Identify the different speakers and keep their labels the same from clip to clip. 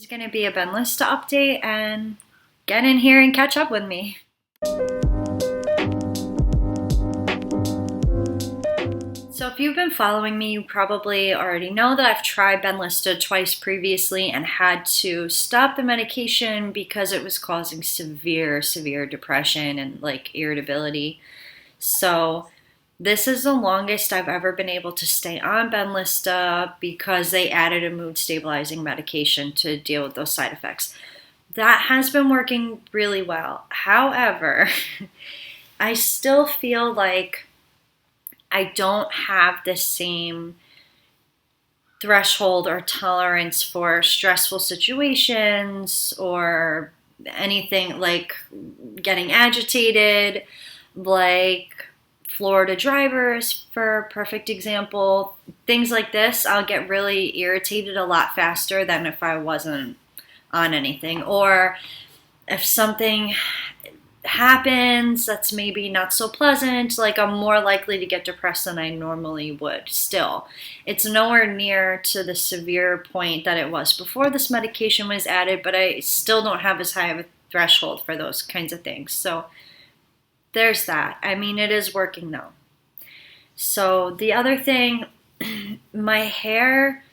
Speaker 1: is going to be a Benlysta update, and get in here and catch up with me. So if you've been following me, you probably already know that I've tried Benlysta twice previously and had to stop the medication because it was causing severe depression and like irritability. So this is the longest I've ever been able to stay on Benlysta because they added a mood stabilizing medication to deal with those side effects. That has been working really well. However, I still feel like I don't have the same threshold or tolerance for stressful situations or anything like getting agitated, like Florida drivers, for a perfect example. Things like this, I'll get really irritated a lot faster than if I wasn't on anything. Or if something happens that's maybe not so pleasant, like I'm more likely to get depressed than I normally would. Still, it's nowhere near to the severe point that it was before this medication was added, but I still don't have as high of a threshold for those kinds of things. So there's that. I mean, it is working though. So the other thing, my hair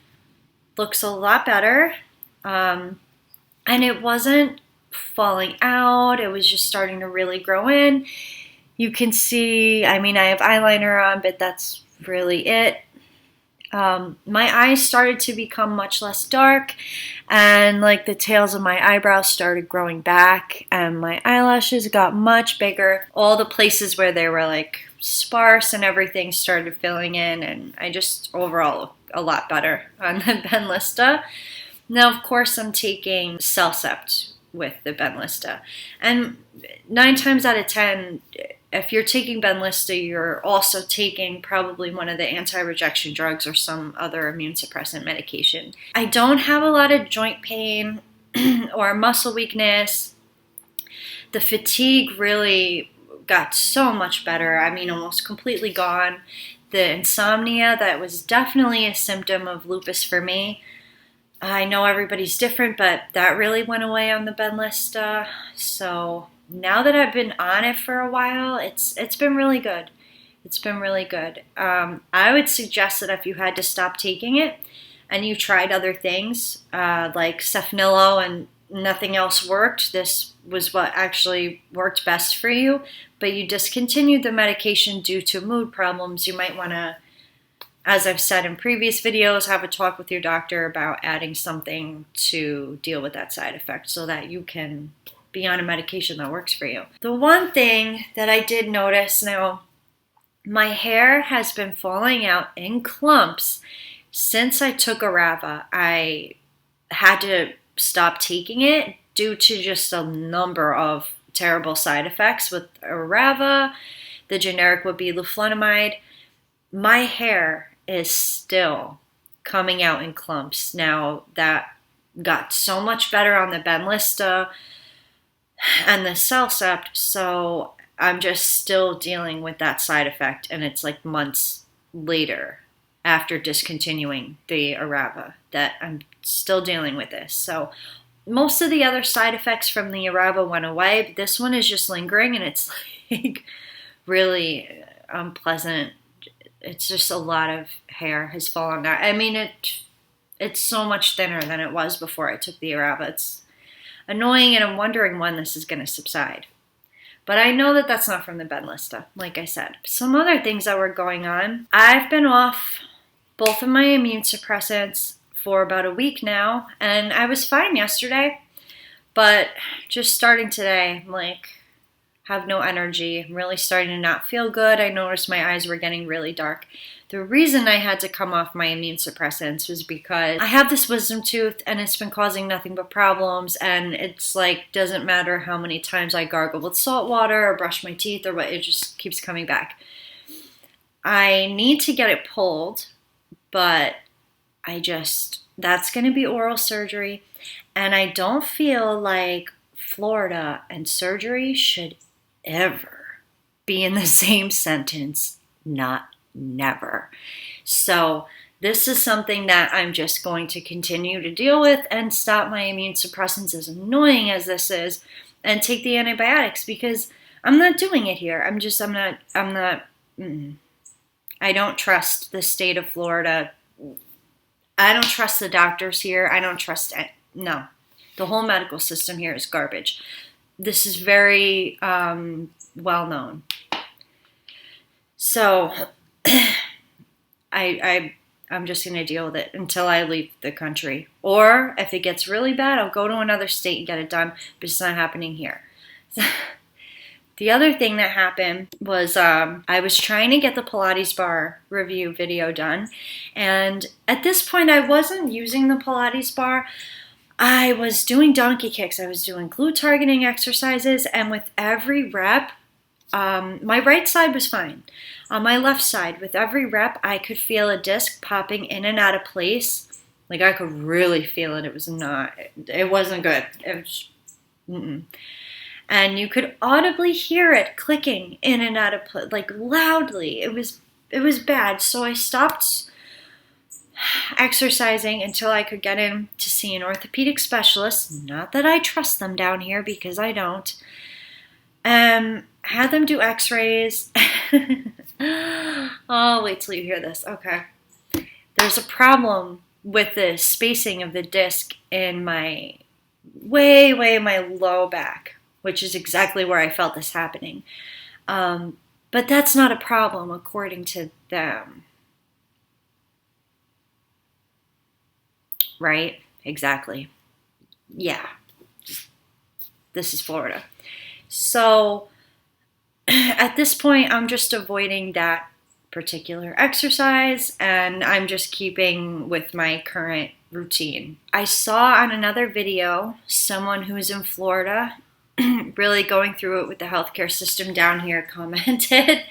Speaker 1: looks a lot better, and it wasn't falling out. It was just starting to really grow in. You can see, I mean, I have eyeliner on, but that's really it. My eyes started to become much less dark, and like the tails of my eyebrows started growing back, and my eyelashes got much bigger. All the places where they were like sparse and everything started filling in, and I just overall look a lot better on the Benlysta. Now, of course, I'm taking Cellcept with the Benlysta. And 9 times out of 10, if you're taking Benlysta, you're also taking probably one of the anti-rejection drugs or some other immune suppressant medication. I don't have a lot of joint pain or muscle weakness. The fatigue really got so much better. I mean, almost completely gone. The insomnia, that was definitely a symptom of lupus for me. I know everybody's different, but that really went away on the Benlysta. So now that I've been on it for a while, it's been really good. It's been really good. I would suggest that if you had to stop taking it and you tried other things like Cefnilo and nothing else worked, this was what actually worked best for you, but you discontinued the medication due to mood problems, you might want to, as I've said in previous videos, have a talk with your doctor about adding something to deal with that side effect so that you can be on a medication that works for you. The one thing that I did notice, now my hair has been falling out in clumps since I took Arava. I had to stop taking it due to just a number of terrible side effects with Arava. The generic would be leflunomide. My hair is still coming out in clumps. Now that got so much better on the Benlysta and the Cellcept, so I'm just still dealing with that side effect, and it's like months later after discontinuing the Arava that I'm still dealing with this. So most of the other side effects from the Arava went away, but this one is just lingering, and it's like really unpleasant. It's just a lot of hair has fallen out. I mean, it's so much thinner than it was before I took the Arava. It's annoying, and I'm wondering when this is going to subside. But I know that that's not from the Benlysta, like I said. Some other things that were going on. I've been off both of my immune suppressants for about a week now, and I was fine yesterday. But just starting today, I'm like, have no energy. I'm really starting to not feel good. I noticed my eyes were getting really dark. The reason I had to come off my immune suppressants was because I have this wisdom tooth and it's been causing nothing but problems, and it's like doesn't matter how many times I gargle with salt water or brush my teeth or what, it just keeps coming back. I need to get it pulled, but that's going to be oral surgery, and I don't feel like Florida and surgery should ever be in the same sentence, not never. So This is something that I'm just going to continue to deal with and stop my immune suppressants, as annoying as this is, and take the antibiotics, because I'm not doing it here. I'm not, I don't trust the state of Florida. I don't trust the doctors here. I don't trust, no. The whole medical system here is garbage. This is very well known. So I'm just going to deal with it until I leave the country. Or if it gets really bad, I'll go to another state and get it done, but it's not happening here. The other thing that happened was I was trying to get the Pilates bar review video done, and at this point I wasn't using the Pilates bar. I was doing donkey kicks. I was doing glute targeting exercises, and with every rep, my right side was fine. On my left side, with every rep, I could feel a disc popping in and out of place. Like, I could really feel it. It wasn't good. It was, and you could audibly hear it clicking in and out of place, like loudly. It was bad. So I stopped exercising until I could get in to see an orthopedic specialist. Not that I trust them down here, because I don't. Had them do x-rays. Oh, wait till you hear this. Okay. There's a problem with the spacing of the disc in my my low back, which is exactly where I felt this happening. But that's not a problem according to them. Right? Exactly. Yeah. This is Florida. So at this point, I'm just avoiding that particular exercise, and I'm just keeping with my current routine. I saw on another video someone who's in Florida really going through it with the healthcare system down here commented.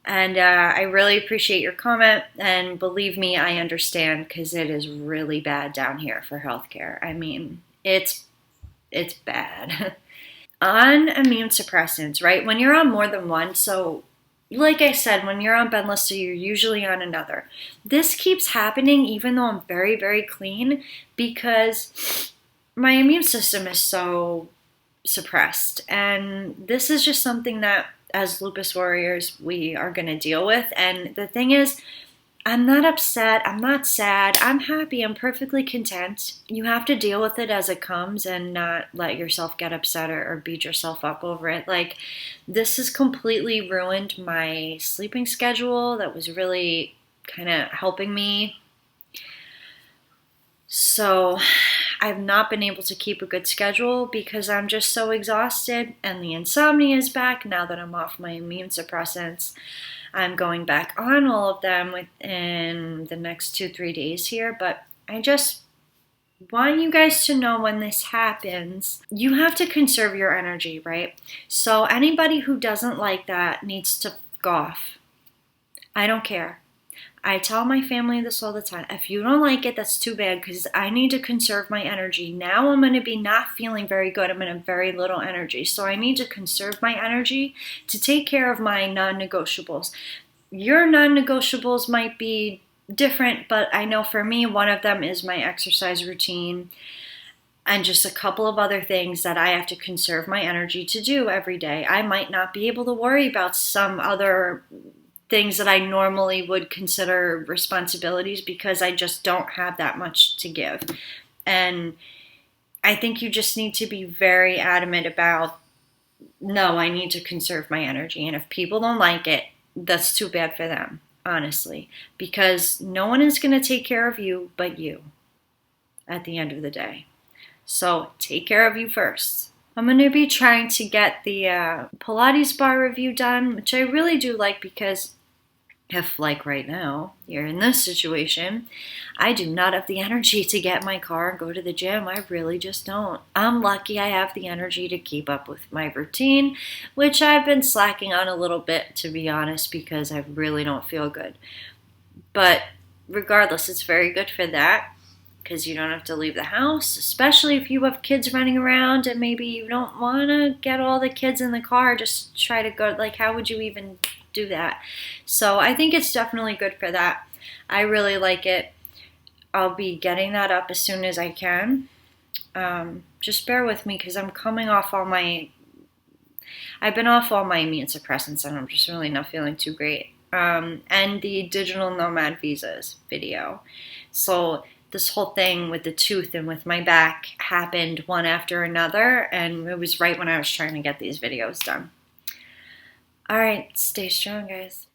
Speaker 1: And I really appreciate your comment, and believe me, I understand, because it is really bad down here for healthcare. I mean, it's bad. On immune suppressants, right? When you're on more than one, so like I said, when you're on Benlysta, you're usually on another. This keeps happening even though I'm very, very clean, because my immune system is so suppressed. And this is just something that, as lupus warriors, we are going to deal with. And the thing is, I'm not upset. I'm not sad. I'm happy. I'm perfectly content. You have to deal with it as it comes and not let yourself get upset or beat yourself up over it. Like, this has completely ruined my sleeping schedule that was really kind of helping me. So I've not been able to keep a good schedule because I'm just so exhausted, and the insomnia is back now that I'm off my immune suppressants. I'm going back on all of them within the next 2-3 days here, but I just want you guys to know, when this happens, you have to conserve your energy, right? So anybody who doesn't like that needs to go off. I don't care. I tell my family this all the time. If you don't like it, that's too bad, because I need to conserve my energy. Now I'm going to be not feeling very good. I'm going to have very little energy. So I need to conserve my energy to take care of my non-negotiables. Your non-negotiables might be different, but I know for me, one of them is my exercise routine and just a couple of other things that I have to conserve my energy to do every day. I might not be able to worry about some other things that I normally would consider responsibilities because I just don't have that much to give. And I think you just need to be very adamant about, no, I need to conserve my energy. And if people don't like it, that's too bad for them, honestly, because no one is going to take care of you but you at the end of the day. So take care of you first. I'm going to be trying to get the Pilates bar review done, which I really do like, because if, like right now, you're in this situation, I do not have the energy to get in my car and go to the gym. I really just don't. I'm lucky I have the energy to keep up with my routine, which I've been slacking on a little bit, to be honest, because I really don't feel good. But regardless, it's very good for that, because you don't have to leave the house, especially if you have kids running around and maybe you don't want to get all the kids in the car. Just try to go, like, how would you even do that? So I think it's definitely good for that. I really like it. I'll be getting that up as soon as I can. Just bear with me because I'm coming off I've been off all my immune suppressants and I'm just really not feeling too great. And the digital nomad visas video. So this whole thing with the tooth and with my back happened one after another, and it was right when I was trying to get these videos done. All right, stay strong, guys.